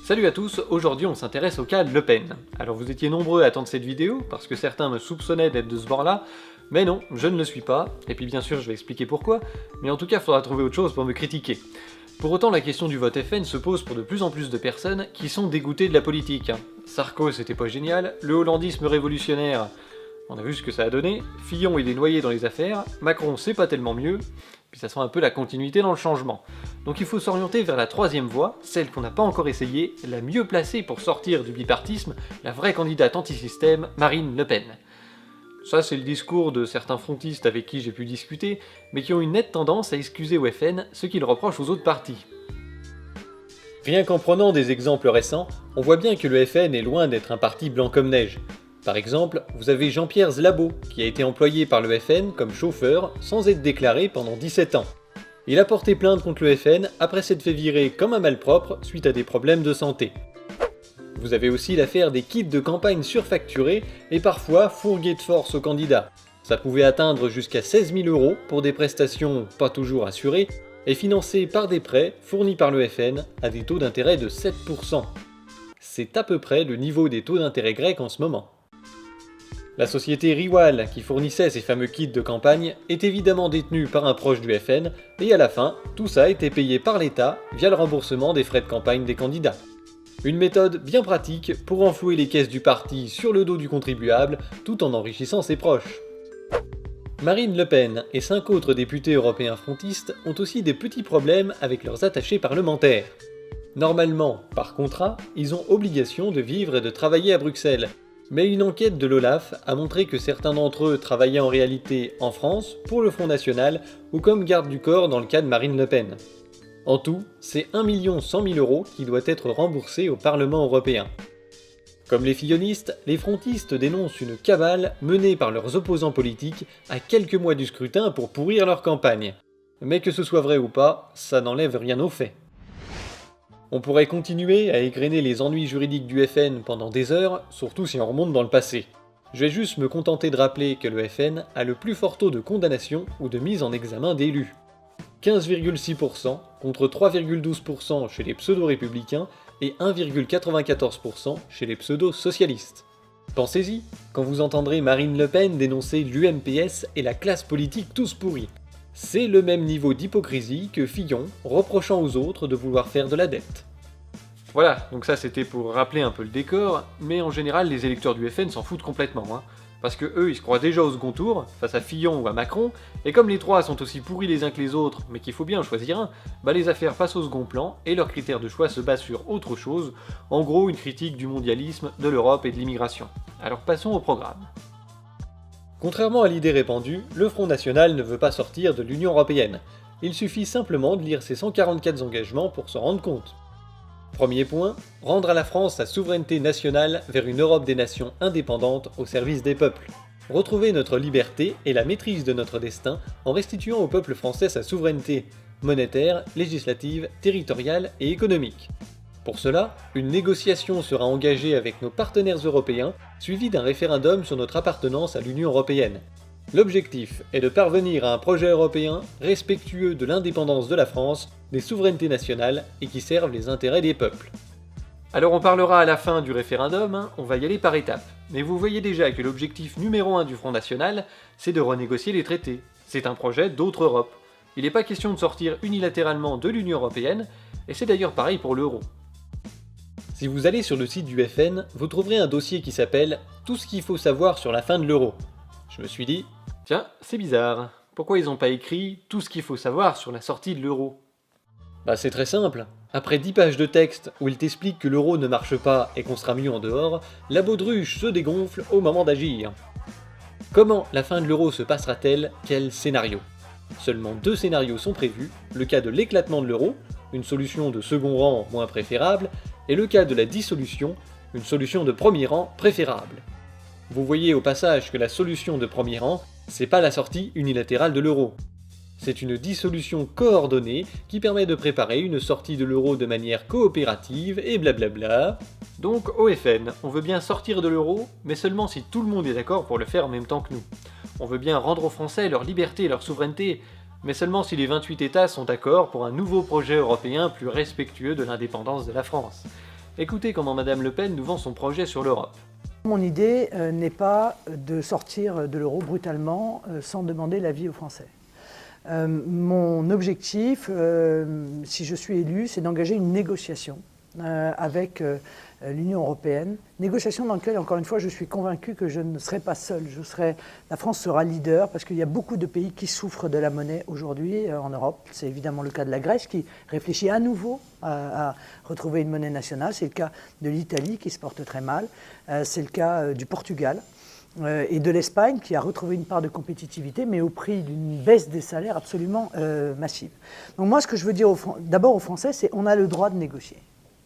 Salut à tous, aujourd'hui on s'intéresse au cas Le Pen. Alors vous étiez nombreux à attendre cette vidéo, parce que certains me soupçonnaient d'être de ce bord-là, mais non, je ne le suis pas, et puis bien sûr je vais expliquer pourquoi, mais en tout cas il faudra trouver autre chose pour me critiquer. Pour autant, la question du vote FN se pose pour de plus en plus de personnes qui sont dégoûtées de la politique. Sarko c'était pas génial, le hollandisme révolutionnaire, on a vu ce que ça a donné, Fillon il est noyé dans les affaires, Macron c'est pas tellement mieux, puis ça sent un peu la continuité dans le changement. Donc il faut s'orienter vers la troisième voie, celle qu'on n'a pas encore essayée, la mieux placée pour sortir du bipartisme, la vraie candidate anti-système, Marine Le Pen. Ça c'est le discours de certains frontistes avec qui j'ai pu discuter, mais qui ont une nette tendance à excuser au FN ce qu'ils reprochent aux autres partis. Rien qu'en prenant des exemples récents, on voit bien que le FN est loin d'être un parti blanc comme neige. Par exemple, vous avez Jean-Pierre Zlabo, qui a été employé par le FN comme chauffeur sans être déclaré pendant 17 ans. Il a porté plainte contre le FN après s'être fait virer comme un malpropre suite à des problèmes de santé. Vous avez aussi l'affaire des kits de campagne surfacturés et parfois fourgués de force aux candidats. Ça pouvait atteindre jusqu'à 16 000 € pour des prestations pas toujours assurées et financées par des prêts fournis par le FN à des taux d'intérêt de 7%. C'est à peu près le niveau des taux d'intérêt grecs en ce moment. La société Riwal, qui fournissait ces fameux kits de campagne, est évidemment détenue par un proche du FN, et à la fin, tout ça était payé par l'État via le remboursement des frais de campagne des candidats. Une méthode bien pratique pour renflouer les caisses du parti sur le dos du contribuable, tout en enrichissant ses proches. Marine Le Pen et 5 autres députés européens frontistes ont aussi des petits problèmes avec leurs attachés parlementaires. Normalement, par contrat, ils ont obligation de vivre et de travailler à Bruxelles. Mais une enquête de l'OLAF a montré que certains d'entre eux travaillaient en réalité en France, pour le Front National, ou comme garde du corps dans le cas de Marine Le Pen. En tout, c'est 1 100 000 € qui doit être remboursé au Parlement européen. Comme les fillonistes, les frontistes dénoncent une cabale menée par leurs opposants politiques à quelques mois du scrutin pour pourrir leur campagne. Mais que ce soit vrai ou pas, ça n'enlève rien aux faits. On pourrait continuer à égrener les ennuis juridiques du FN pendant des heures, surtout si on remonte dans le passé. Je vais juste me contenter de rappeler que le FN a le plus fort taux de condamnation ou de mise en examen d'élus. 15,6% contre 3,12% chez les pseudo-républicains et 1,94% chez les pseudo-socialistes. Pensez-y, quand vous entendrez Marine Le Pen dénoncer l'UMPS et la classe politique tous pourris. C'est le même niveau d'hypocrisie que Fillon reprochant aux autres de vouloir faire de la dette. Voilà, donc ça c'était pour rappeler un peu le décor, mais en général les électeurs du FN s'en foutent complètement, parce que eux ils se croient déjà au second tour, face à Fillon ou à Macron, et comme les trois sont aussi pourris les uns que les autres, mais qu'il faut bien en choisir un, bah les affaires passent au second plan, et leur critère de choix se base sur autre chose, en gros une critique du mondialisme, de l'Europe et de l'immigration. Alors passons au programme. Contrairement à l'idée répandue, le Front National ne veut pas sortir de l'Union Européenne. Il suffit simplement de lire ses 144 engagements pour s'en rendre compte. Premier point, rendre à la France sa souveraineté nationale vers une Europe des nations indépendantes au service des peuples. Retrouver notre liberté et la maîtrise de notre destin en restituant au peuple français sa souveraineté monétaire, législative, territoriale et économique. Pour cela, une négociation sera engagée avec nos partenaires européens, suivie d'un référendum sur notre appartenance à l'Union européenne. L'objectif est de parvenir à un projet européen respectueux de l'indépendance de la France, des souverainetés nationales et qui serve les intérêts des peuples. Alors on parlera à la fin du référendum, on va y aller par étapes. Mais vous voyez déjà que l'objectif numéro 1 du Front National, c'est de renégocier les traités. C'est un projet d'autre Europe. Il n'est pas question de sortir unilatéralement de l'Union européenne, et c'est d'ailleurs pareil pour l'euro. Si vous allez sur le site du FN, vous trouverez un dossier qui s'appelle « Tout ce qu'il faut savoir sur la fin de l'euro ». Je me suis dit, tiens, c'est bizarre, pourquoi ils n'ont pas écrit « Tout ce qu'il faut savoir sur la sortie de l'euro » ? Bah c'est très simple, après 10 pages de texte où il t'explique que l'euro ne marche pas et qu'on sera mieux en dehors, la baudruche se dégonfle au moment d'agir. Comment la fin de l'euro se passera-t-elle ? Quel scénario ? Seulement 2 scénarios sont prévus, le cas de l'éclatement de l'euro, une solution de second rang moins préférable, et le cas de la dissolution, une solution de premier rang préférable. Vous voyez au passage que la solution de premier rang, c'est pas la sortie unilatérale de l'euro. C'est une dissolution coordonnée qui permet de préparer une sortie de l'euro de manière coopérative et blablabla. Donc au FN, on veut bien sortir de l'euro, mais seulement si tout le monde est d'accord pour le faire en même temps que nous. On veut bien rendre aux Français leur liberté et leur souveraineté, mais seulement si les 28 États sont d'accord pour un nouveau projet européen plus respectueux de l'indépendance de la France. Écoutez comment Madame Le Pen nous vend son projet sur l'Europe. Mon idée n'est pas de sortir de l'euro brutalement sans demander l'avis aux Français. Mon objectif, si je suis élu, c'est d'engager une négociation avec l'Union européenne. Négociation dans laquelle, encore une fois, je suis convaincu que je ne serai pas seul. La France sera leader parce qu'il y a beaucoup de pays qui souffrent de la monnaie aujourd'hui en Europe. C'est évidemment le cas de la Grèce qui réfléchit à nouveau à retrouver une monnaie nationale. C'est le cas de l'Italie qui se porte très mal. C'est le cas du Portugal. Et de l'Espagne qui a retrouvé une part de compétitivité, mais au prix d'une baisse des salaires absolument massive. Donc moi, ce que je veux dire d'abord aux Français, c'est qu'on a le droit de négocier.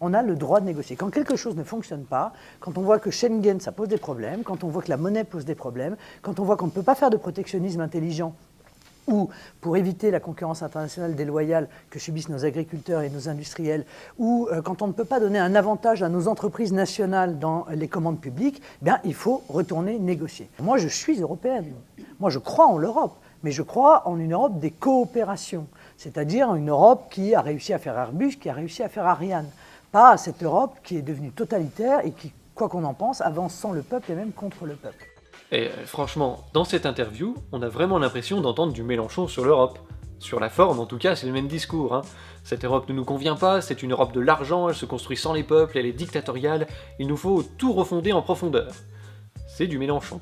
On a le droit de négocier. Quand quelque chose ne fonctionne pas, quand on voit que Schengen, ça pose des problèmes, quand on voit que la monnaie pose des problèmes, quand on voit qu'on ne peut pas faire de protectionnisme intelligent, ou pour éviter la concurrence internationale déloyale que subissent nos agriculteurs et nos industriels, ou quand on ne peut pas donner un avantage à nos entreprises nationales dans les commandes publiques, il faut retourner négocier. Moi, je suis européenne. Moi, je crois en l'Europe, mais je crois en une Europe des coopérations, c'est-à-dire une Europe qui a réussi à faire Airbus, qui a réussi à faire Ariane. Pas cette Europe qui est devenue totalitaire et qui, quoi qu'on en pense, avance sans le peuple et même contre le peuple. Et franchement, dans cette interview, on a vraiment l'impression d'entendre du Mélenchon sur l'Europe. Sur la forme, en tout cas, c'est le même discours. Hein. Cette Europe ne nous convient pas, c'est une Europe de l'argent, elle se construit sans les peuples, elle est dictatoriale, il nous faut tout refonder en profondeur. C'est du Mélenchon.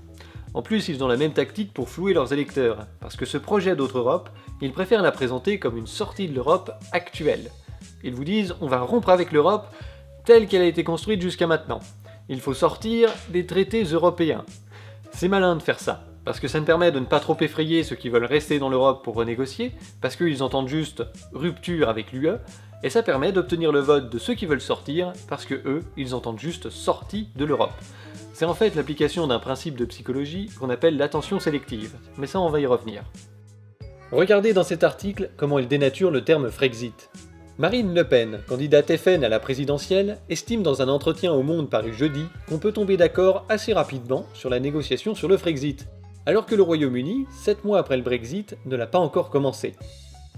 En plus, ils ont la même tactique pour flouer leurs électeurs, parce que ce projet d'autre Europe, ils préfèrent la présenter comme une sortie de l'Europe actuelle. Ils vous disent, on va rompre avec l'Europe telle qu'elle a été construite jusqu'à maintenant. Il faut sortir des traités européens. C'est malin de faire ça, parce que ça me permet de ne pas trop effrayer ceux qui veulent rester dans l'Europe pour renégocier, parce qu'ils entendent juste rupture avec l'UE, et ça permet d'obtenir le vote de ceux qui veulent sortir, parce que eux, ils entendent juste sortie de l'Europe. C'est en fait l'application d'un principe de psychologie qu'on appelle l'attention sélective, mais ça on va y revenir. Regardez dans cet article comment il dénature le terme Frexit. Marine Le Pen, candidate FN à la présidentielle, estime dans un entretien au Monde paru jeudi qu'on peut tomber d'accord assez rapidement sur la négociation sur le Frexit, alors que le Royaume-Uni, 7 mois après le Brexit, ne l'a pas encore commencé.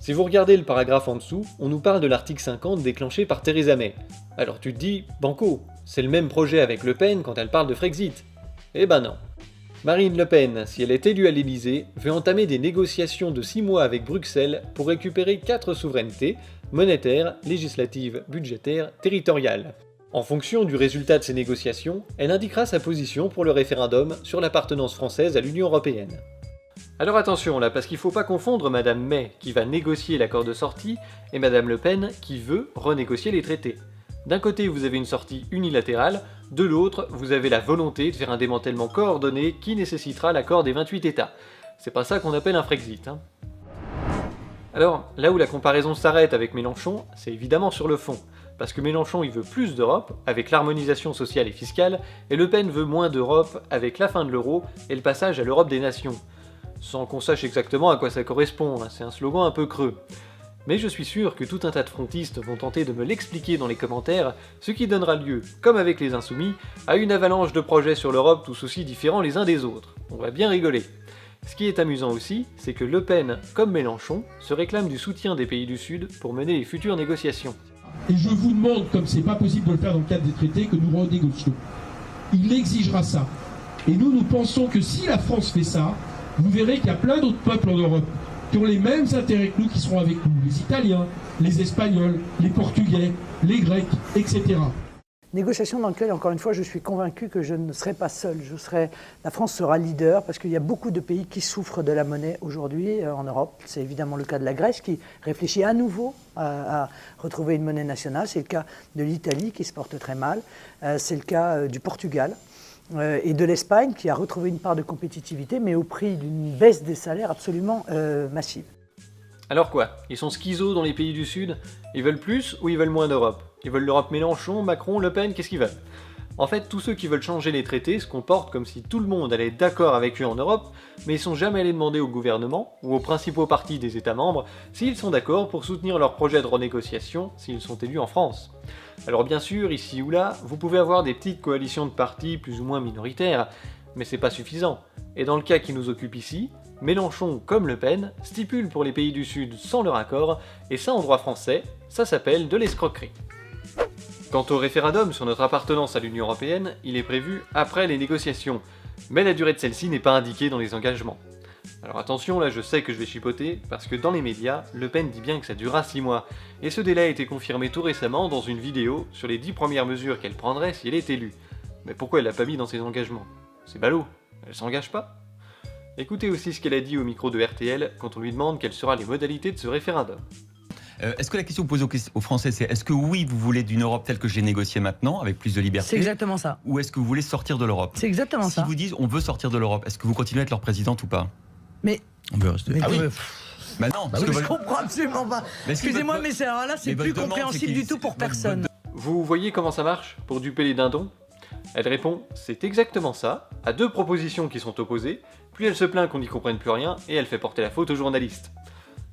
Si vous regardez le paragraphe en dessous, on nous parle de l'article 50 déclenché par Theresa May. Alors tu te dis, banco, c'est le même projet avec Le Pen quand elle parle de Frexit. Eh ben non. Marine Le Pen, si elle est élue à l'Elysée, veut entamer des négociations de 6 mois avec Bruxelles pour récupérer 4 souverainetés, monétaire, législative, budgétaire, territoriale. En fonction du résultat de ces négociations, elle indiquera sa position pour le référendum sur l'appartenance française à l'Union européenne. Alors attention là, parce qu'il ne faut pas confondre Madame May qui va négocier l'accord de sortie et Madame Le Pen qui veut renégocier les traités. D'un côté vous avez une sortie unilatérale, de l'autre vous avez la volonté de faire un démantèlement coordonné qui nécessitera l'accord des 28 États. C'est pas ça qu'on appelle un Frexit, hein. Alors, là où la comparaison s'arrête avec Mélenchon, c'est évidemment sur le fond. Parce que Mélenchon il veut plus d'Europe, avec l'harmonisation sociale et fiscale, et Le Pen veut moins d'Europe, avec la fin de l'euro et le passage à l'Europe des nations. Sans qu'on sache exactement à quoi ça correspond, hein, c'est un slogan un peu creux. Mais je suis sûr que tout un tas de frontistes vont tenter de me l'expliquer dans les commentaires, ce qui donnera lieu, comme avec les Insoumis, à une avalanche de projets sur l'Europe tous aussi différents les uns des autres. On va bien rigoler. Ce qui est amusant aussi, c'est que Le Pen, comme Mélenchon, se réclame du soutien des pays du Sud pour mener les futures négociations. Et je vous demande, comme c'est pas possible de le faire dans le cadre des traités, que nous renégocions. Il exigera ça. Et nous pensons que si la France fait ça, vous verrez qu'il y a plein d'autres peuples en Europe qui ont les mêmes intérêts que nous, qui seront avec nous. Les Italiens, les Espagnols, les Portugais, les Grecs, etc. Négociation dans laquelle, encore une fois, je suis convaincu que je ne serai pas seul. La France sera leader parce qu'il y a beaucoup de pays qui souffrent de la monnaie aujourd'hui en Europe. C'est évidemment le cas de la Grèce qui réfléchit à nouveau à retrouver une monnaie nationale. C'est le cas de l'Italie qui se porte très mal. C'est le cas du Portugal et de l'Espagne qui a retrouvé une part de compétitivité, mais au prix d'une baisse des salaires absolument massive. Alors quoi? Ils sont schizos dans les pays du Sud? Ils veulent plus ou ils veulent moins d'Europe? Ils veulent l'Europe Mélenchon, Macron, Le Pen, qu'est-ce qu'ils veulent? En fait, tous ceux qui veulent changer les traités se comportent comme si tout le monde allait être d'accord avec eux en Europe, mais ils sont jamais allés demander au gouvernement, ou aux principaux partis des États membres, s'ils sont d'accord pour soutenir leur projet de renégociation s'ils sont élus en France. Alors bien sûr, ici ou là, vous pouvez avoir des petites coalitions de partis plus ou moins minoritaires, mais c'est pas suffisant. Et dans le cas qui nous occupe ici, Mélenchon, comme Le Pen, stipule pour les pays du Sud sans leur accord, et ça en droit français, ça s'appelle de l'escroquerie. Quant au référendum sur notre appartenance à l'Union Européenne, il est prévu après les négociations, mais la durée de celle-ci n'est pas indiquée dans les engagements. Alors attention, là je sais que je vais chipoter, parce que dans les médias, Le Pen dit bien que ça durera 6 mois, et ce délai a été confirmé tout récemment dans une vidéo sur les 10 premières mesures qu'elle prendrait si elle est élue. Mais pourquoi elle l'a pas mis dans ses engagements? C'est ballot, elle s'engage pas? Écoutez aussi ce qu'elle a dit au micro de RTL quand on lui demande quelles seront les modalités de ce référendum. Est-ce que la question posée aux Français, c'est est-ce que oui, vous voulez d'une Europe telle que j'ai négocié maintenant, avec plus de liberté? C'est exactement ça. Ou est-ce que vous voulez sortir de l'Europe? C'est exactement ça. Si vous disent on veut sortir de l'Europe, est-ce que vous continuez à être leur présidente ou pas? Mais On veut rester. Ah oui. Bah non, parce que je comprends absolument pas. Excusez-moi, mais alors là, c'est plus compréhensible du tout pour personne. Vous voyez comment ça marche pour duper les dindons? Elle répond « c'est exactement ça » à 2 propositions qui sont opposées, puis elle se plaint qu'on n'y comprenne plus rien et elle fait porter la faute aux journalistes.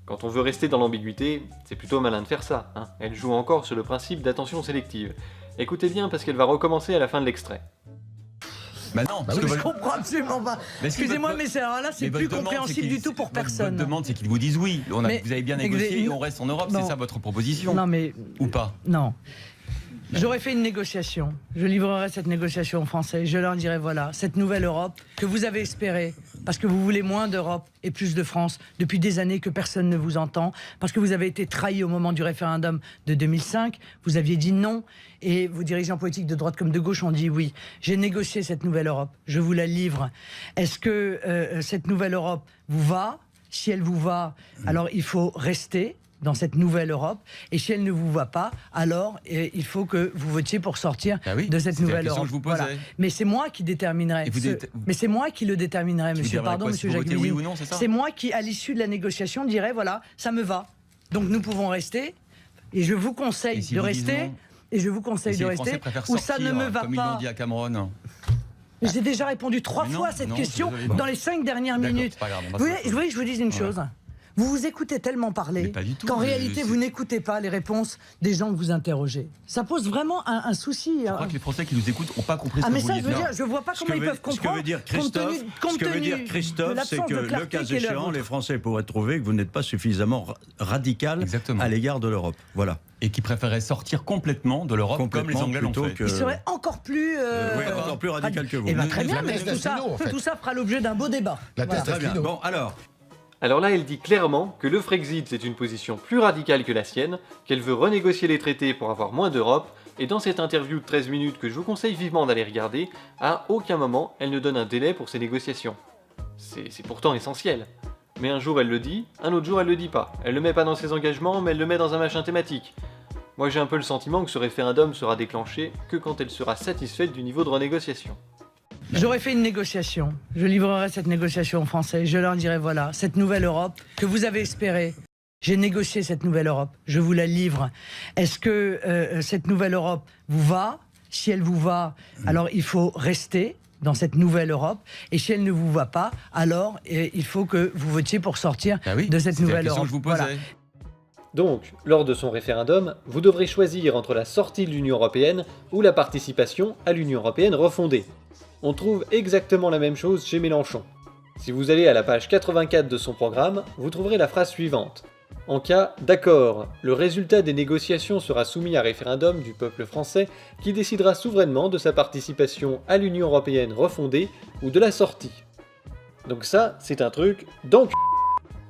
Quand on veut rester dans l'ambiguïté, c'est plutôt malin de faire ça, hein. Elle joue encore sur le principe d'attention sélective. Écoutez bien parce qu'elle va recommencer à la fin de l'extrait. Bah non, parce que je comprends absolument pas. Excusez-moi, mais alors là, c'est plus compréhensible du tout pour personne. Votre demande, c'est qu'ils vous disent oui. Vous avez bien négocié et on reste en Europe, c'est ça votre proposition? Non, mais... Ou pas? Non. J'aurais fait une négociation. Je livrerais cette négociation aux Français. Je leur dirais voilà, cette nouvelle Europe que vous avez espérée, parce que vous voulez moins d'Europe et plus de France depuis des années que personne ne vous entend, parce que vous avez été trahi au moment du référendum de 2005. Vous aviez dit non et vos dirigeants politiques de droite comme de gauche ont dit oui. J'ai négocié cette nouvelle Europe. Je vous la livre. Est-ce que cette nouvelle Europe vous va? Si elle vous va, alors il faut rester dans cette nouvelle Europe, et si elle ne vous va pas, alors il faut que vous votiez pour sortir de cette nouvelle Europe. Que je vous posais. Voilà. Mais c'est moi qui déterminerai. Mais c'est moi qui le déterminerai, monsieur. Pardon, monsieur Jacques. Oui ou non, c'est moi qui, à l'issue de la négociation, dirais voilà, ça me va. Donc nous pouvons rester, et je vous conseille de rester. Et je vous conseille de rester. Ou ça ne me va comme pas. Ils l'ont dit à Cameroun. J'ai déjà répondu 3 fois à cette question dans les 5 dernières minutes. Vous voulez que je vous dise une chose? Vous vous écoutez tellement parler qu'en réalité, vous n'écoutez pas les réponses des gens que vous interrogez. Ça pose vraiment un souci. Je crois que les Français qui nous écoutent n'ont pas compris ce que vous ça, vouliez dire. Je ne vois pas comment ils peuvent comprendre. Ce que veut dire Christophe, c'est que le cas échéant, les Français pourraient trouver que vous n'êtes pas suffisamment radical à l'égard de l'Europe. Voilà. Et qui préféraient sortir complètement de l'Europe comme les Anglais l'ont fait. Ils seraient encore plus... encore plus radical que vous. Eh bien, très bien, mais tout ça fera l'objet d'un beau débat. Très bien. Bon, Alors là, elle dit clairement que le Frexit, c'est une position plus radicale que la sienne, qu'elle veut renégocier les traités pour avoir moins d'Europe, et dans cette interview de 13 minutes que je vous conseille vivement d'aller regarder, à aucun moment elle ne donne un délai pour ces négociations. C'est pourtant essentiel. Mais un jour elle le dit, un autre jour elle le dit pas. Elle le met pas dans ses engagements, mais elle le met dans un machin thématique. Moi j'ai un peu le sentiment que ce référendum sera déclenché que quand elle sera satisfaite du niveau de renégociation. J'aurais fait une négociation. Je livrerai cette négociation aux Français. Je leur dirais voilà, cette nouvelle Europe que vous avez espérée. J'ai négocié cette nouvelle Europe. Je vous la livre. Est-ce que cette nouvelle Europe vous va? Si elle vous va, alors il faut rester dans cette nouvelle Europe. Et si elle ne vous va pas, alors il faut que vous votiez pour sortir de cette nouvelle Europe. Que je vous posais. Voilà. Donc, lors de son référendum, vous devrez choisir entre la sortie de l'Union Européenne ou la participation à l'Union Européenne refondée. On trouve exactement la même chose chez Mélenchon. Si vous allez à la page 84 de son programme, vous trouverez la phrase suivante. En cas d'accord, le résultat des négociations sera soumis à référendum du peuple français qui décidera souverainement de sa participation à l'Union Européenne refondée ou de la sortie. Donc ça, c'est un truc dans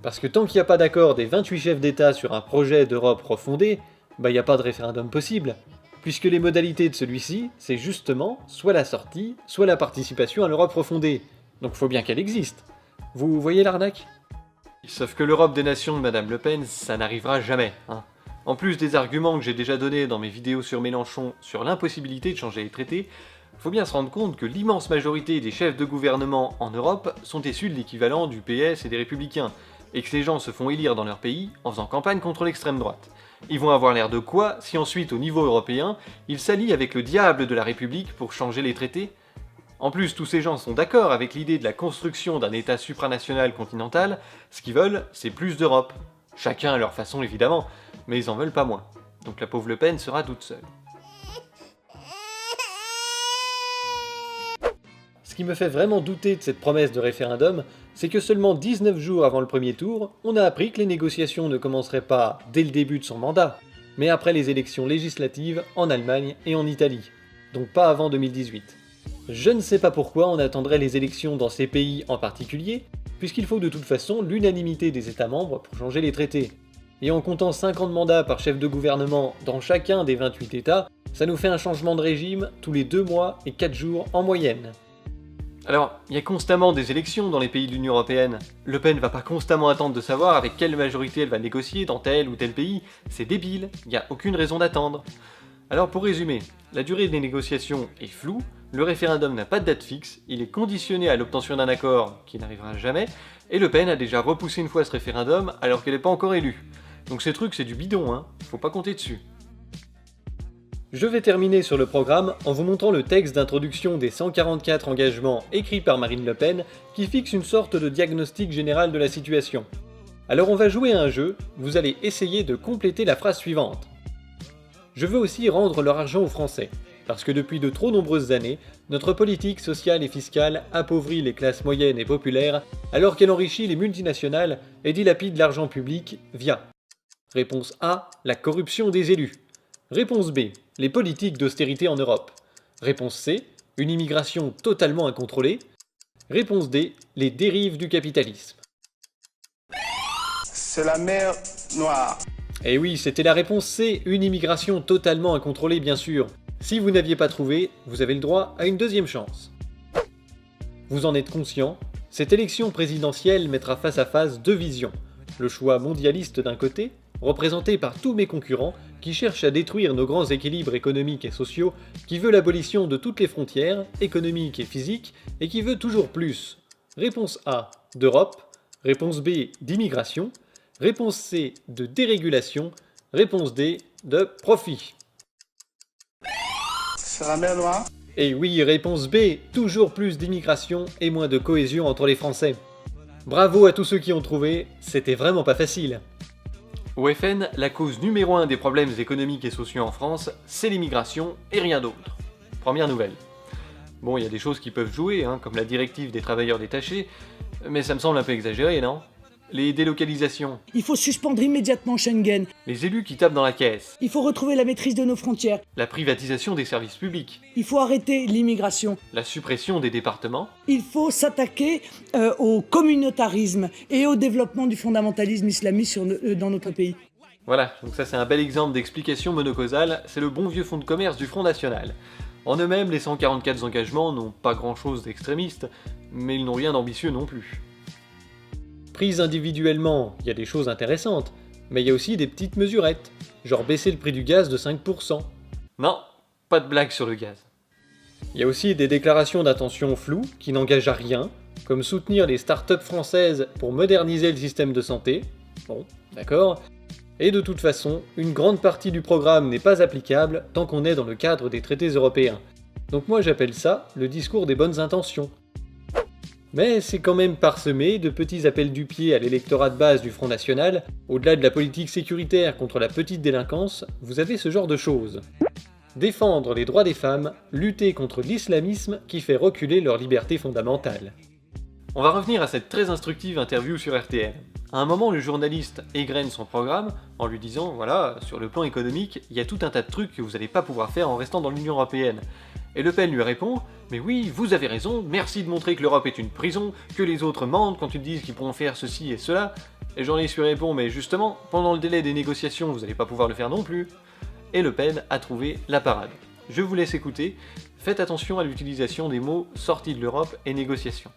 parce que tant qu'il n'y a pas d'accord des 28 chefs d'État sur un projet d'Europe refondée, il n'y a pas de référendum possible. Puisque les modalités de celui-ci, c'est justement soit la sortie, soit la participation à l'Europe refondée. Donc faut bien qu'elle existe. Vous voyez l'arnaque? Sauf que l'Europe des nations de Madame Le Pen, ça n'arrivera jamais. Hein. En plus des arguments que j'ai déjà donnés dans mes vidéos sur Mélenchon sur l'impossibilité de changer les traités, faut bien se rendre compte que l'immense majorité des chefs de gouvernement en Europe sont issus de l'équivalent du PS et des Républicains, et que ces gens se font élire dans leur pays en faisant campagne contre l'extrême droite. Ils vont avoir l'air de quoi si ensuite, au niveau européen, ils s'allient avec le diable de la République pour changer les traités? En plus, tous ces gens sont d'accord avec l'idée de la construction d'un État supranational continental, ce qu'ils veulent, c'est plus d'Europe. Chacun à leur façon évidemment, mais ils en veulent pas moins. Donc la pauvre Le Pen sera toute seule. Ce qui me fait vraiment douter de cette promesse de référendum, c'est que seulement 19 jours avant le premier tour, on a appris que les négociations ne commenceraient pas dès le début de son mandat, mais après les élections législatives en Allemagne et en Italie, donc pas avant 2018. Je ne sais pas pourquoi on attendrait les élections dans ces pays en particulier, puisqu'il faut de toute façon l'unanimité des États membres pour changer les traités. Et en comptant 50 mandats par chef de gouvernement dans chacun des 28 États, ça nous fait un changement de régime tous les 2 mois et 4 jours en moyenne. Alors, il y a constamment des élections dans les pays de l'Union Européenne. Le Pen va pas constamment attendre de savoir avec quelle majorité elle va négocier dans tel ou tel pays. C'est débile, il n'y a aucune raison d'attendre. Alors pour résumer, la durée des négociations est floue, le référendum n'a pas de date fixe, il est conditionné à l'obtention d'un accord qui n'arrivera jamais, et Le Pen a déjà repoussé une fois ce référendum alors qu'elle n'est pas encore élue. Donc ces trucs c'est du bidon, hein, faut pas compter dessus. Je vais terminer sur le programme en vous montrant le texte d'introduction des 144 engagements écrits par Marine Le Pen qui fixe une sorte de diagnostic général de la situation. Alors on va jouer à un jeu, vous allez essayer de compléter la phrase suivante. Je veux aussi rendre leur argent aux Français, parce que depuis de trop nombreuses années, notre politique sociale et fiscale appauvrit les classes moyennes et populaires alors qu'elle enrichit les multinationales et dilapide l'argent public via. Réponse A, la corruption des élus. Réponse B, les politiques d'austérité en Europe. Réponse C, une immigration totalement incontrôlée. Réponse D, les dérives du capitalisme. C'est la mer Noire. Eh oui, c'était la réponse C, une immigration totalement incontrôlée bien sûr. Si vous n'aviez pas trouvé, vous avez le droit à une deuxième chance. Vous en êtes conscient, cette élection présidentielle mettra face à face 2 visions. Le choix mondialiste d'un côté, représenté par tous mes concurrents, qui cherchent à détruire nos grands équilibres économiques et sociaux, qui veut l'abolition de toutes les frontières, économiques et physiques, et qui veut toujours plus. Réponse A, d'Europe. Réponse B, d'immigration. Réponse C, de dérégulation. Réponse D, de profit. C'est la mer Noire. Et oui, réponse B, toujours plus d'immigration et moins de cohésion entre les Français. Bravo à tous ceux qui ont trouvé, c'était vraiment pas facile. Au FN, la cause numéro 1 des problèmes économiques et sociaux en France, c'est l'immigration et rien d'autre. Première nouvelle. Bon, il y a des choses qui peuvent jouer, hein, comme la directive des travailleurs détachés, mais ça me semble un peu exagéré, non ? Les délocalisations. Il faut suspendre immédiatement Schengen. Les élus qui tapent dans la caisse. Il faut retrouver la maîtrise de nos frontières. La privatisation des services publics. Il faut arrêter l'immigration. La suppression des départements. Il faut s'attaquer au communautarisme et au développement du fondamentalisme islamiste dans notre pays. Voilà, donc ça c'est un bel exemple d'explication monocausale, c'est le bon vieux fonds de commerce du Front National. En eux-mêmes, les 144 engagements n'ont pas grand-chose d'extrémiste, mais ils n'ont rien d'ambitieux non plus. Prises individuellement, il y a des choses intéressantes, mais il y a aussi des petites mesurettes, genre baisser le prix du gaz de 5%. Non, pas de blague sur le gaz. Il y a aussi des déclarations d'intention floues qui n'engagent à rien, comme soutenir les startups françaises pour moderniser le système de santé. Bon, d'accord. Et de toute façon, une grande partie du programme n'est pas applicable tant qu'on est dans le cadre des traités européens. Donc moi j'appelle ça le discours des bonnes intentions. Mais c'est quand même parsemé de petits appels du pied à l'électorat de base du Front National. Au-delà de la politique sécuritaire contre la petite délinquance, vous avez ce genre de choses. Défendre les droits des femmes, lutter contre l'islamisme qui fait reculer leurs libertés fondamentales. On va revenir à cette très instructive interview sur RTL. À un moment, le journaliste égrène son programme en lui disant « Voilà, sur le plan économique, il y a tout un tas de trucs que vous n'allez pas pouvoir faire en restant dans l'Union Européenne. » Et Le Pen lui répond « Mais oui, vous avez raison, merci de montrer que l'Europe est une prison, que les autres mentent quand ils disent qu'ils pourront faire ceci et cela. » Et le journaliste lui répond « Mais justement, pendant le délai des négociations, vous n'allez pas pouvoir le faire non plus. » Et Le Pen a trouvé la parade. Je vous laisse écouter, faites attention à l'utilisation des mots « sortie de l'Europe » et « négociation ».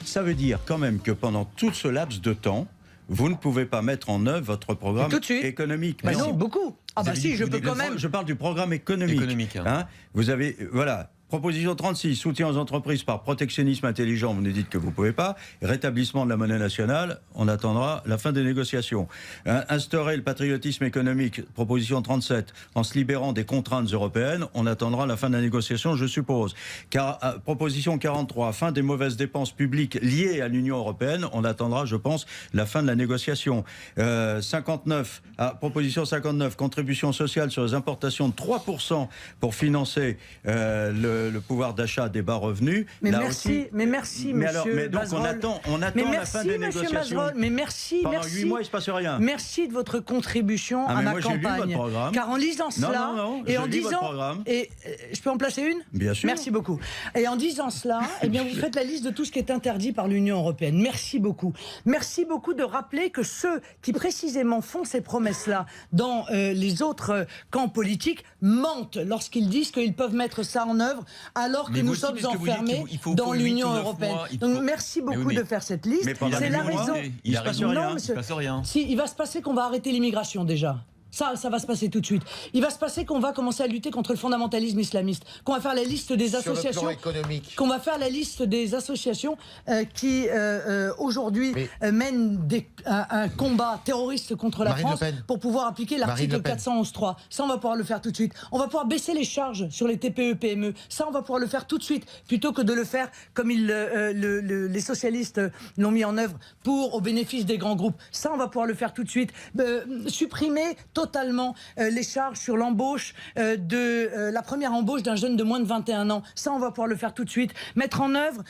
Ça veut dire quand même que pendant tout ce laps de temps, vous ne pouvez pas mettre en œuvre votre programme économique. Bah non, beaucoup. Ah bah si, je peux quand même. Je parle du programme économique. Hein. Vous avez, voilà, proposition 36, soutien aux entreprises par protectionnisme intelligent, vous nous dites que vous ne pouvez pas. Rétablissement de la monnaie nationale, on attendra la fin des négociations. Instaurer le patriotisme économique, proposition 37, en se libérant des contraintes européennes, on attendra la fin de la négociation, je suppose. Proposition 43, fin des mauvaises dépenses publiques liées à l'Union européenne, on attendra, je pense, la fin de la négociation. 59, proposition 59, contribution sociale sur les importations de 3% pour financer le pouvoir d'achat des bas revenus. Mais là merci, aussi, mais merci, mais monsieur alors, mais donc Mazerolle. on attend Mais la merci, fin des monsieur négociations. Mazerolle, mais merci, Pendant merci. 8 mois, il ne se passe rien. Merci de votre contribution à ma moi, j'ai lu campagne. votre programme. Car en lisant cela, non, et je en lis votre disant, programme. et je peux en placer une? Bien sûr. Merci beaucoup. Et en disant cela, eh bien, vous faites la liste de tout ce qui est interdit par l'Union européenne. Merci beaucoup. Merci beaucoup de rappeler que ceux qui précisément font ces promesses-là dans les autres camps politiques mentent lorsqu'ils disent qu'ils peuvent mettre ça en œuvre alors que Mais nous vous aussi, sommes puisque vous dites enfermés qu'il faut dans 8 l'Union ou 9 européenne. mois, il Donc faut- merci Mais beaucoup oui, de mais- faire cette liste. Mais pendant C'est la 8 mois, raison. il ne se passe raison. rien. Non, monsieur. Il se passe rien. Si, il va se passer qu'on va arrêter l'immigration déjà. Ça va se passer tout de suite. Il va se passer qu'on va commencer à lutter contre le fondamentalisme islamiste, qu'on va faire la liste des Sur le associations, plan économique. qu'on va faire la liste des associations qui aujourd'hui mènent un combat terroriste contre la Marine Le France Pen. pour pouvoir appliquer Marine l'article Le Pen. 411.3. Ça, on va pouvoir le faire tout de suite. On va pouvoir baisser les charges sur les TPE-PME. Ça, on va pouvoir le faire tout de suite, plutôt que de le faire comme les socialistes l'ont mis en œuvre au bénéfice des grands groupes. Ça, on va pouvoir le faire tout de suite. Supprimer totalement les charges sur l'embauche la première embauche d'un jeune de moins de 21 ans. Ça, on va pouvoir le faire tout de suite. Mettre en œuvre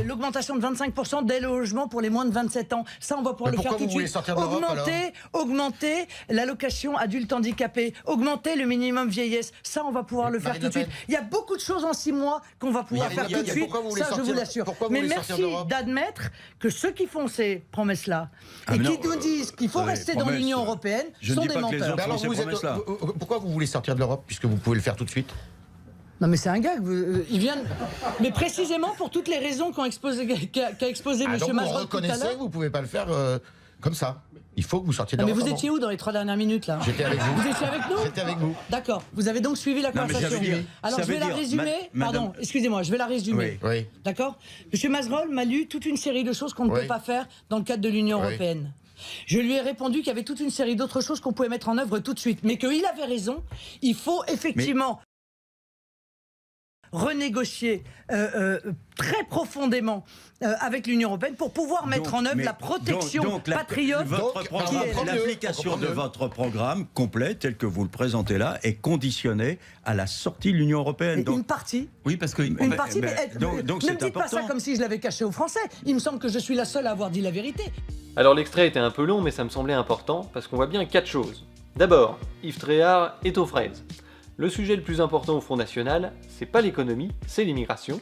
l'augmentation de 25% des logements pour les moins de 27 ans. Ça, on va pouvoir Mais le faire pourquoi tout de vous voulez suite. sortir de l'Europe, Augmenter l'allocation adulte handicapé, augmenter le minimum vieillesse. Ça, on va pouvoir le faire Marine tout de Le suite. Pen. Il y a beaucoup de choses en 6 mois qu'on va pouvoir faire tout de suite. pourquoi vous voulez Ça, je vous sortir- l'assure. pourquoi vous Mais voulez sortir merci d'Europe d'admettre que ceux qui font ces promesses-là Ah, et mais qui non, nous disent qu'il faut attendez, rester dans promesses, l'Union européenne je ne sont dis des pas que les menteurs. autres Mais alors, ces promesses-là. pourquoi vous voulez sortir de l'Europe puisque vous pouvez le faire tout de suite? Non mais c'est un gag, ils viennent... Mais précisément pour toutes les raisons qu'a exposé M. Donc vous Mazerolle tout à reconnaissez l'heure. que vous ne pouvez pas le faire comme ça. Il faut que vous sortiez de Non mais l'Europe. vous étiez où dans les 3 dernières minutes là? J'étais avec vous. Vous étiez avec nous? J'étais avec vous. D'accord, vous avez donc suivi la Non, mais ça conversation. veut dire- Alors ça je vais veut la dire, résumer, madame- pardon, excusez-moi, je vais la résumer. Oui. D'accord? Monsieur Mazerolle m'a lu toute une série de choses qu'on ne Oui. peut pas faire dans le cadre de l'Union Oui. européenne. Je lui ai répondu qu'il y avait toute une série d'autres choses qu'on pouvait mettre en œuvre tout de suite, mais qu'il avait raison, il faut effectivement renégocier très profondément avec l'Union européenne pour pouvoir mettre en œuvre la protection patriote. Votre programme, l'application de votre programme complet, tel que vous le présentez là, est conditionnée à la sortie de l'Union européenne. Et une partie. Oui, parce que... Une partie, mais donc ne me c'est dites pas ça important. comme si je l'avais caché aux Français. Il me semble que je suis la seule à avoir dit la vérité. Alors l'extrait était un peu long, mais ça me semblait important, parce qu'on voit bien 4 choses. D'abord, Yves Tréhard est aux fraises. Le sujet le plus important au Front National, c'est pas l'économie, c'est l'immigration.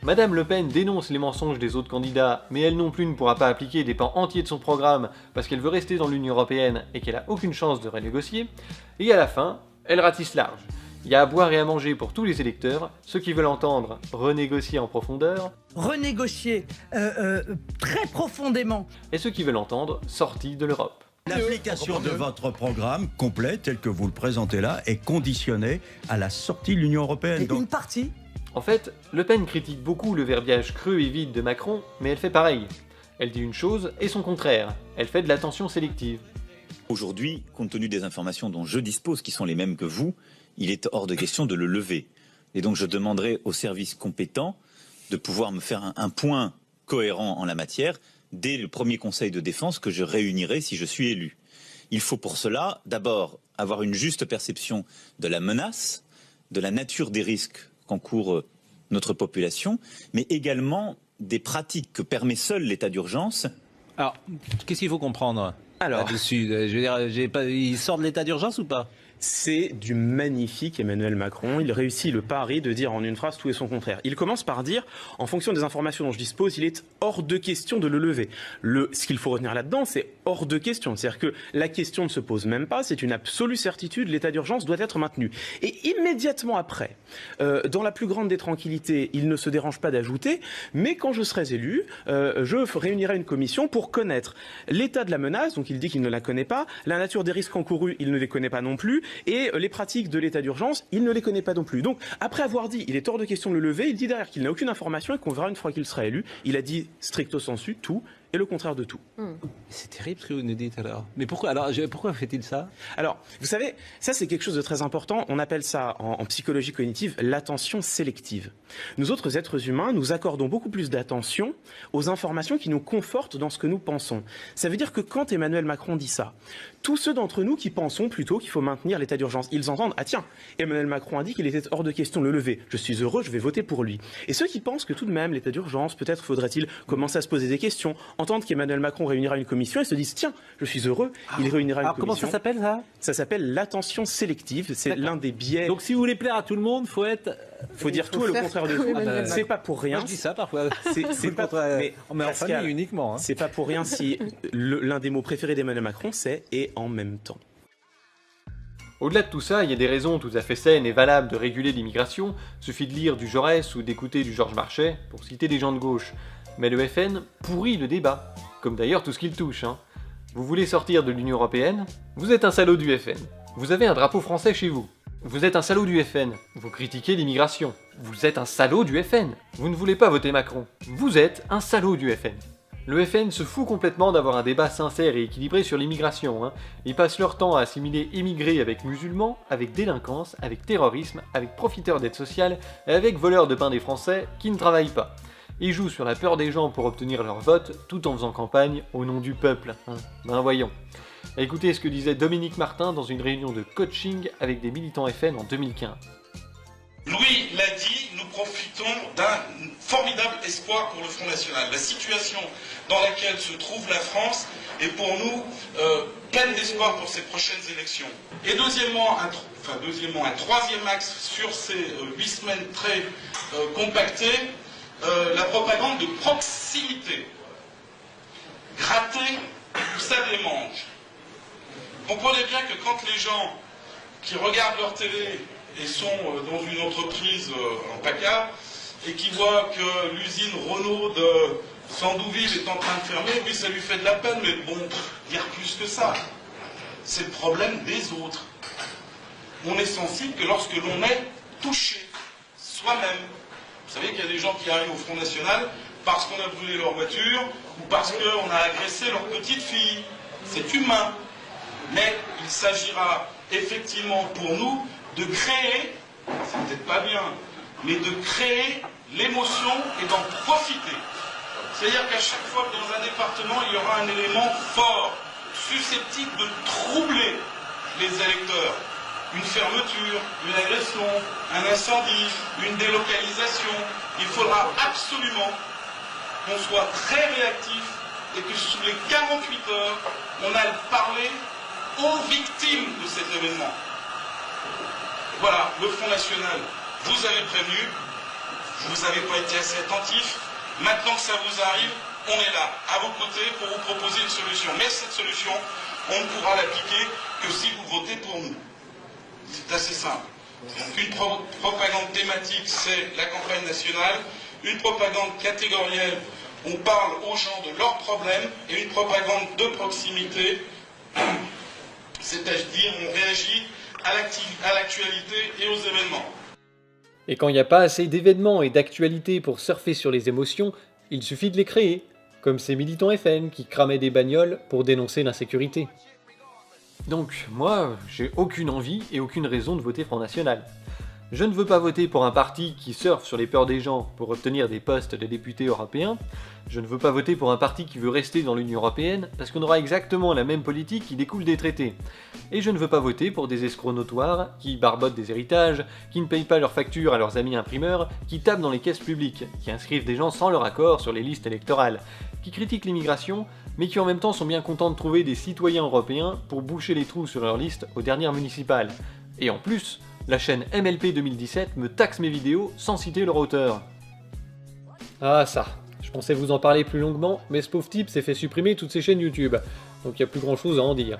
Madame Le Pen dénonce les mensonges des autres candidats, mais elle non plus ne pourra pas appliquer des pans entiers de son programme parce qu'elle veut rester dans l'Union Européenne et qu'elle a aucune chance de renégocier. Et à la fin, elle ratisse large. Il y a à boire et à manger pour tous les électeurs, ceux qui veulent entendre renégocier en profondeur, Renégocier très profondément. et ceux qui veulent entendre sortie de l'Europe. L'application de votre programme complet, tel que vous le présentez là, est conditionnée à la sortie de l'Union européenne. Et Donc, une partie. En fait, Le Pen critique beaucoup le verbiage creux et vide de Macron, mais elle fait pareil. Elle dit une chose et son contraire. Elle fait de l'attention sélective. Aujourd'hui, compte tenu des informations dont je dispose, qui sont les mêmes que vous, il est hors de question de le lever. Et donc je demanderai aux services compétents de pouvoir me faire un point cohérent en la matière dès le premier conseil de défense que je réunirai si je suis élu. Il faut pour cela d'abord avoir une juste perception de la menace, de la nature des risques qu'encourt notre population, mais également des pratiques que permet seul l'état d'urgence. Alors, qu'est-ce qu'il faut comprendre là-dessus? Je veux dire, il sort de l'état d'urgence ou pas? C'est du magnifique Emmanuel Macron. Il réussit le pari de dire en une phrase tout et son contraire. Il commence par dire, en fonction des informations dont je dispose, il est hors de question de le lever. Ce qu'il faut retenir là-dedans, c'est hors de question. C'est-à-dire que la question ne se pose même pas, c'est une absolue certitude, l'état d'urgence doit être maintenu. Et immédiatement après, dans la plus grande des tranquillités, il ne se dérange pas d'ajouter, mais quand je serai élu, je réunirai une commission pour connaître l'état de la menace, donc il dit qu'il ne la connaît pas, la nature des risques encourus, il ne les connaît pas non plus, et les pratiques de l'état d'urgence, il ne les connaît pas non plus. Donc, après avoir dit, il est hors de question de le lever, il dit derrière qu'il n'a aucune information et qu'on verra une fois qu'il sera élu. Il a dit stricto sensu tout, et le contraire de tout. C'est terrible ce que vous nous dites alors. Mais pourquoi pourquoi fait-il ça? Alors, vous savez, ça c'est quelque chose de très important. On appelle ça en psychologie cognitive l'attention sélective. Nous autres êtres humains, nous accordons beaucoup plus d'attention aux informations qui nous confortent dans ce que nous pensons. Ça veut dire que quand Emmanuel Macron dit ça, tous ceux d'entre nous qui pensons plutôt qu'il faut maintenir l'état d'urgence, ils entendent « Ah tiens, Emmanuel Macron a dit qu'il était hors de question de le lever. Je suis heureux, je vais voter pour lui. » Et ceux qui pensent que tout de même, l'état d'urgence, peut-être faudrait-il commencer à se poser des questions, entendre qu'Emmanuel Macron réunira une commission et se disent « Tiens, je suis heureux, il réunira une commission. » Comment ça s'appelle ça? Ça s'appelle l'attention sélective. C'est l'un des biais. Donc si vous voulez plaire à tout le monde, faut dire tout et le contraire de tout. C'est pas pour rien. Moi, je dis ça parfois. C'est pas mais en famille uniquement. Hein. C'est pas pour rien si l'un des mots préférés d'Emmanuel Macron c'est « et en même temps ». Au-delà de tout ça, il y a des raisons tout à fait saines et valables de réguler l'immigration, suffit de lire du Jaurès ou d'écouter du Georges Marchais, pour citer des gens de gauche. Mais le FN pourrit le débat, comme d'ailleurs tout ce qu'il touche. Hein. Vous voulez sortir de l'Union Européenne? Vous êtes un salaud du FN. Vous avez un drapeau français chez vous. Vous êtes un salaud du FN. Vous critiquez l'immigration. Vous êtes un salaud du FN. Vous ne voulez pas voter Macron. Vous êtes un salaud du FN. Le FN se fout complètement d'avoir un débat sincère et équilibré sur l'immigration. Hein. Ils passent leur temps à assimiler immigrés avec musulmans, avec délinquance, avec terrorisme, avec profiteurs d'aide sociale et avec voleurs de pain des Français qui ne travaillent pas. Ils jouent sur la peur des gens pour obtenir leur vote, tout en faisant campagne au nom du peuple. Hein. Ben voyons. Écoutez ce que disait Dominique Martin dans une réunion de coaching avec des militants FN en 2015. Louis l'a dit, nous profitons d'un formidable espoir pour le Front National. La situation dans laquelle se trouve la France est pour nous pleine d'espoir pour ces prochaines élections. Et deuxièmement, un troisième axe sur ces 8 semaines très compactées, la propagande de proximité. Gratter, ça démange. Comprenez bien que quand les gens qui regardent leur télé et sont dans une entreprise en PACA et qui voient que l'usine Renault de Sandouville est en train de fermer, oui, ça lui fait de la peine, mais bon, dire plus que ça. C'est le problème des autres. On est sensible que lorsque l'on est touché soi-même. Vous savez qu'il y a des gens qui arrivent au Front National parce qu'on a brûlé leur voiture ou parce qu'on a agressé leur petite fille. C'est humain. Mais il s'agira effectivement pour nous de créer, c'est peut-être pas bien, mais de créer l'émotion et d'en profiter. C'est-à-dire qu'à chaque fois que dans un département, il y aura un élément fort, susceptible de troubler les électeurs, une fermeture, une agression, un incendie, une délocalisation, il faudra absolument qu'on soit très réactif et que sous les 48 heures, on aille parler aux victimes de cet événement. Voilà, le Front National, vous avez prévenu, vous n'avez pas été assez attentif, maintenant que ça vous arrive, on est là, à vos côtés, pour vous proposer une solution. Mais cette solution, on ne pourra l'appliquer que si vous votez pour nous. C'est assez simple. Donc une propagande thématique, c'est la campagne nationale, une propagande catégorielle, on parle aux gens de leurs problèmes, et une propagande de proximité, c'est-à-dire on réagit à l'actualité et aux événements. Et quand il n'y a pas assez d'événements et d'actualités pour surfer sur les émotions, il suffit de les créer, comme ces militants FN qui cramaient des bagnoles pour dénoncer l'insécurité. Donc, moi, j'ai aucune envie et aucune raison de voter Front National. Je ne veux pas voter pour un parti qui surfe sur les peurs des gens pour obtenir des postes de députés européens. Je ne veux pas voter pour un parti qui veut rester dans l'Union Européenne parce qu'on aura exactement la même politique qui découle des traités. Et je ne veux pas voter pour des escrocs notoires qui barbotent des héritages, qui ne payent pas leurs factures à leurs amis imprimeurs, qui tapent dans les caisses publiques, qui inscrivent des gens sans leur accord sur les listes électorales, qui critiquent l'immigration, mais qui en même temps sont bien contents de trouver des citoyens européens pour boucher les trous sur leur liste aux dernières municipales. Et en plus, la chaîne MLP 2017 me taxe mes vidéos sans citer leur auteur. Ah ça, je pensais vous en parler plus longuement, mais ce pauvre type s'est fait supprimer toutes ses chaînes YouTube, donc il n'y a plus grand chose à en dire.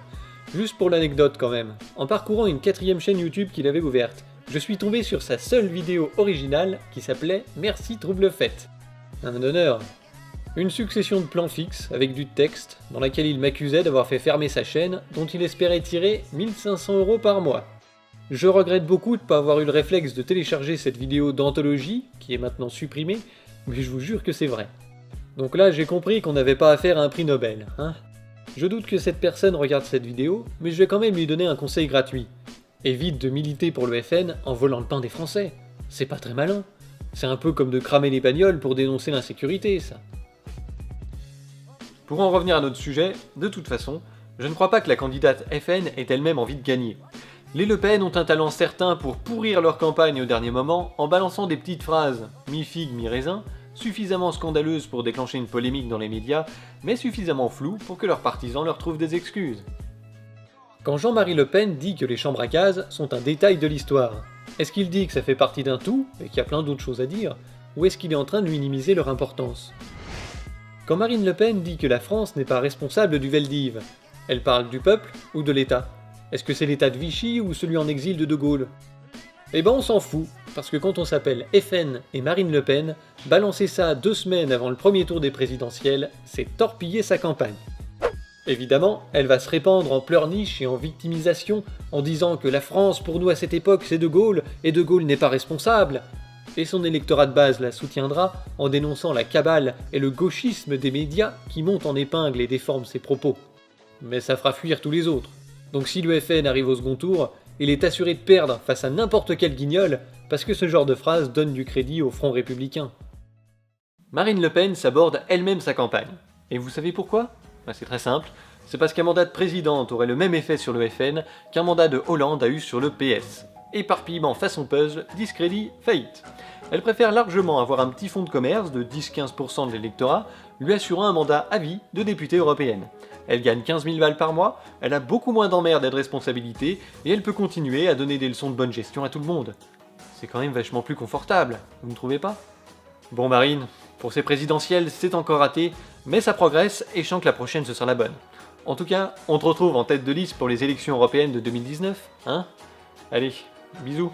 Juste pour l'anecdote quand même, en parcourant une 4ème chaîne YouTube qu'il avait ouverte, je suis tombé sur sa seule vidéo originale qui s'appelait « Merci trouble faite ». Un honneur. Une succession de plans fixes avec du texte, dans laquelle il m'accusait d'avoir fait fermer sa chaîne, dont il espérait tirer 1500 € par mois. Je regrette beaucoup de ne pas avoir eu le réflexe de télécharger cette vidéo d'anthologie, qui est maintenant supprimée, mais je vous jure que c'est vrai. Donc là, j'ai compris qu'on n'avait pas affaire à un prix Nobel, hein. Je doute que cette personne regarde cette vidéo, mais je vais quand même lui donner un conseil gratuit. Évite de militer pour le FN en volant le pain des Français. C'est pas très malin. C'est un peu comme de cramer les bagnoles pour dénoncer l'insécurité, ça. Pour en revenir à notre sujet, de toute façon, je ne crois pas que la candidate FN ait elle-même envie de gagner. Les Le Pen ont un talent certain pour pourrir leur campagne au dernier moment en balançant des petites phrases, mi-figue, mi-raisin, suffisamment scandaleuses pour déclencher une polémique dans les médias, mais suffisamment floues pour que leurs partisans leur trouvent des excuses. Quand Jean-Marie Le Pen dit que les chambres à gaz sont un détail de l'histoire, est-ce qu'il dit que ça fait partie d'un tout, et qu'il y a plein d'autres choses à dire, ou est-ce qu'il est en train de minimiser leur importance? Quand Marine Le Pen dit que la France n'est pas responsable du Veldiv, elle parle du peuple ou de l'État? Est-ce que c'est l'État de Vichy ou celui en exil de De Gaulle? Eh ben on s'en fout, parce que quand on s'appelle FN et Marine Le Pen, balancer ça 2 semaines avant le premier tour des présidentielles, c'est torpiller sa campagne. Évidemment, elle va se répandre en pleurniche et en victimisation en disant que la France pour nous à cette époque c'est De Gaulle et De Gaulle n'est pas responsable. Et son électorat de base la soutiendra en dénonçant la cabale et le gauchisme des médias qui montent en épingle et déforment ses propos. Mais ça fera fuir tous les autres. Donc si le FN arrive au second tour, il est assuré de perdre face à n'importe quel guignol, parce que ce genre de phrase donne du crédit au Front républicain. Marine Le Pen s'aborde elle-même sa campagne. Et vous savez pourquoi? C'est très simple, c'est parce qu'un mandat de présidente aurait le même effet sur le FN qu'un mandat de Hollande a eu sur le PS. Éparpillement façon puzzle, discrédit, faillite. Elle préfère largement avoir un petit fonds de commerce de 10-15% de l'électorat, lui assurant un mandat à vie de députée européenne. Elle gagne 15 000 balles par mois, elle a beaucoup moins d'emmerdes et de responsabilités, et elle peut continuer à donner des leçons de bonne gestion à tout le monde. C'est quand même vachement plus confortable, vous ne trouvez pas? Bon Marine, pour ces présidentielles, c'est encore raté, mais ça progresse et je sens que la prochaine ce sera la bonne. En tout cas, on te retrouve en tête de liste pour les élections européennes de 2019, hein? Allez, bisous.